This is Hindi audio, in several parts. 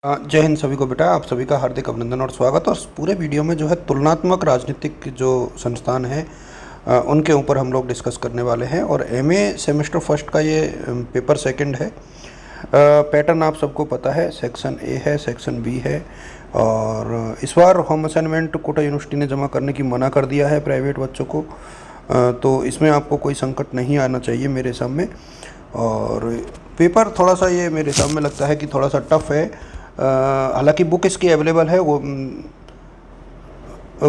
जय हिंद सभी को बेटा। आप सभी का हार्दिक अभिनंदन और स्वागत। और पूरे वीडियो में जो है तुलनात्मक राजनीतिक जो संस्थान है उनके ऊपर हम लोग डिस्कस करने वाले हैं। और एमए सेमेस्टर फर्स्ट का ये पेपर सेकंड है। पैटर्न आप सबको पता है, सेक्शन ए है, सेक्शन बी है। और इस बार होम असाइनमेंट कोटा यूनिवर्सिटी ने जमा करने की मना कर दिया है प्राइवेट बच्चों को। तो इसमें आपको कोई संकट नहीं आना चाहिए मेरे सामने। और पेपर थोड़ा सा ये मेरे सामने लगता है कि थोड़ा सा टफ है। हालांकि बुक इसकी अवेलेबल है, वो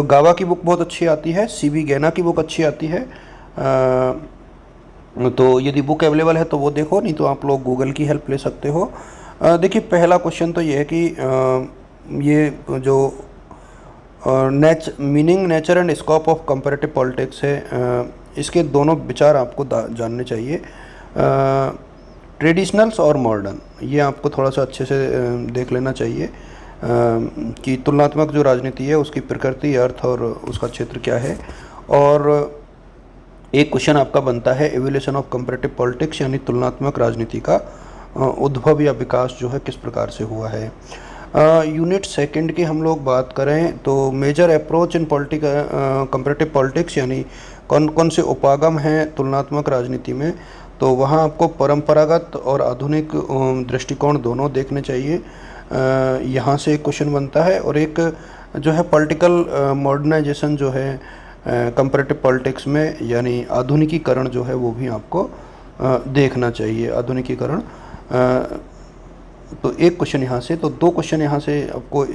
गावा की बुक बहुत अच्छी आती है, सीबी गैना की बुक अच्छी आती है। तो यदि बुक अवेलेबल है तो वो देखो, नहीं तो आप लोग गूगल की हेल्प ले सकते हो। देखिए, पहला क्वेश्चन तो ये है कि ये जो meaning, nature and scope of comparative politics है, इसके दोनों विचार आपको जानने चाहिए। ट्रेडिशनल्स और मॉडर्न, ये आपको थोड़ा सा अच्छे से देख लेना चाहिए कि तुलनात्मक जो राजनीति है उसकी प्रकृति, अर्थ और उसका क्षेत्र क्या है। और एक क्वेश्चन आपका बनता है एवोल्यूशन ऑफ कंपैरेटिव पॉलिटिक्स, यानी तुलनात्मक राजनीति का उद्भव या विकास जो है किस प्रकार से हुआ है। यूनिट सेकंड की हम लोग बात करें तो major approach in comparative politics, यानी कौन कौन से उपागम हैं तुलनात्मक राजनीति में। तो वहाँ आपको परंपरागत और आधुनिक दृष्टिकोण दोनों देखने चाहिए। यहाँ से एक क्वेश्चन बनता है। और एक जो है पॉलिटिकल मॉडर्नाइजेशन जो है कंपैरेटिव पॉलिटिक्स में, यानी आधुनिकीकरण जो है वो भी आपको देखना चाहिए, आधुनिकीकरण। तो एक क्वेश्चन यहाँ से, तो दो क्वेश्चन यहाँ से आपको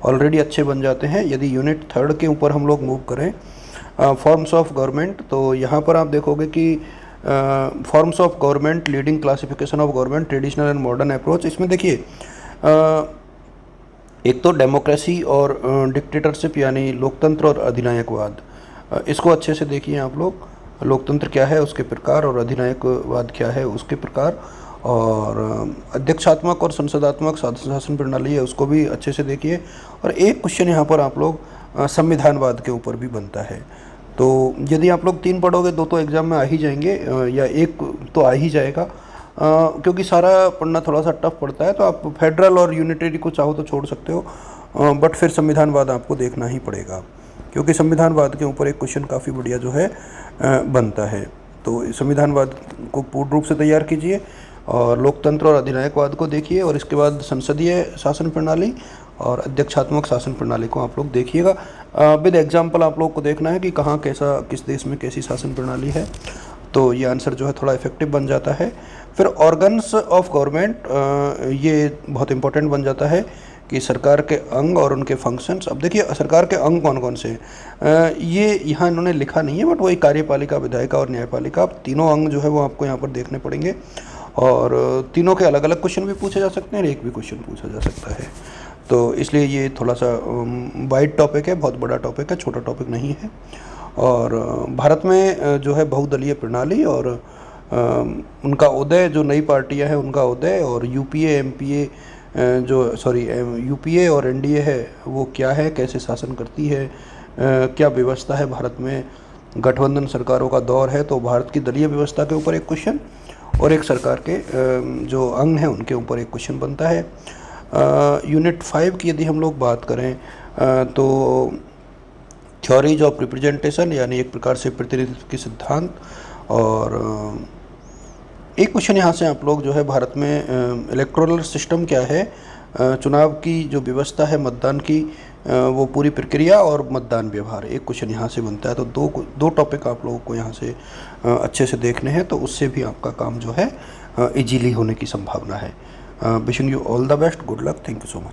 ऑलरेडी अच्छे बन जाते हैं। यदि यूनिट थर्ड के ऊपर हम लोग मूव करें, फॉर्म्स ऑफ गवर्नमेंट, तो यहाँ पर आप देखोगे कि forms of government, leading classification of government, traditional and modern approach. इसमें देखिए, एक तो डेमोक्रेसी और डिक्टेटरशिप, यानी लोकतंत्र और अधिनायकवाद, इसको अच्छे से देखिए आप लोग। लोकतंत्र क्या है उसके प्रकार, और अधिनायकवाद क्या है उसके प्रकार। और अध्यक्षात्मक और संसदात्मक शासन प्रणाली है, उसको भी अच्छे से देखिए। और एक क्वेश्चन यहाँ पर आप लोग संविधानवाद के ऊपर भी बनता है। तो यदि आप लोग 3 पढ़ोगे, 2 तो एग्ज़ाम में आ ही जाएंगे, या एक तो आ ही जाएगा। क्योंकि सारा पढ़ना थोड़ा सा टफ पड़ता है, तो आप फेडरल और यूनिटरी को चाहो तो छोड़ सकते हो, बट फिर संविधानवाद आपको देखना ही पड़ेगा, क्योंकि संविधानवाद के ऊपर एक क्वेश्चन काफ़ी बढ़िया जो है बनता है। तो संविधानवाद को पूर्ण रूप से तैयार कीजिए और लोकतंत्र और अधिनायकवाद को देखिए। और इसके बाद संसदीय शासन प्रणाली और अध्यक्षात्मक शासन प्रणाली को आप लोग देखिएगा। विद एग्जाम्पल आप लोग को देखना है कि कहाँ कैसा, किस देश में कैसी शासन प्रणाली है। तो ये आंसर जो है थोड़ा इफेक्टिव बन जाता है। फिर ऑर्गन्स ऑफ गवर्नमेंट, ये बहुत इंपॉर्टेंट बन जाता है कि सरकार के अंग और उनके फंक्शंस। अब देखिए, सरकार के अंग कौन कौन से हैं, ये यहाँ इन्होंने लिखा नहीं है, बट वही कार्यपालिका, विधायिका और न्यायपालिका, तीनों अंग जो है वो आपको यहाँ पर देखने पड़ेंगे। और तीनों के अलग अलग क्वेश्चन भी पूछे जा सकते हैं और एक भी क्वेश्चन पूछा जा सकता है। तो इसलिए ये थोड़ा सा वाइड टॉपिक है, बहुत बड़ा टॉपिक है, छोटा टॉपिक नहीं है। और भारत में जो है बहुदलीय प्रणाली और उनका उदय, जो नई पार्टियां हैं उनका उदय, और यूपीए एमपीए यूपीए और एनडीए है वो क्या है, कैसे शासन करती है, क्या व्यवस्था है भारत में। गठबंधन सरकारों का दौर है, तो भारत की दलीय व्यवस्था के ऊपर एक क्वेश्चन, और एक सरकार के जो अंग हैं उनके ऊपर एक क्वेश्चन बनता है। यूनिट 5 की यदि हम लोग बात करें, तो थ्योरीज ऑफ रिप्रेजेंटेशन, यानी एक प्रकार से प्रतिनिधित्व के सिद्धांत। और एक क्वेश्चन यहाँ से आप लोग जो है, भारत में इलेक्टोरल सिस्टम क्या है, चुनाव की जो व्यवस्था है, मतदान की वो पूरी प्रक्रिया और मतदान व्यवहार, एक क्वेश्चन यहाँ से बनता है। तो दो टॉपिक आप लोगों को यहाँ से अच्छे से देखने हैं, तो उससे भी आपका काम जो है इजीली होने की संभावना है। Wishing you all the best, good luck, thank you so much.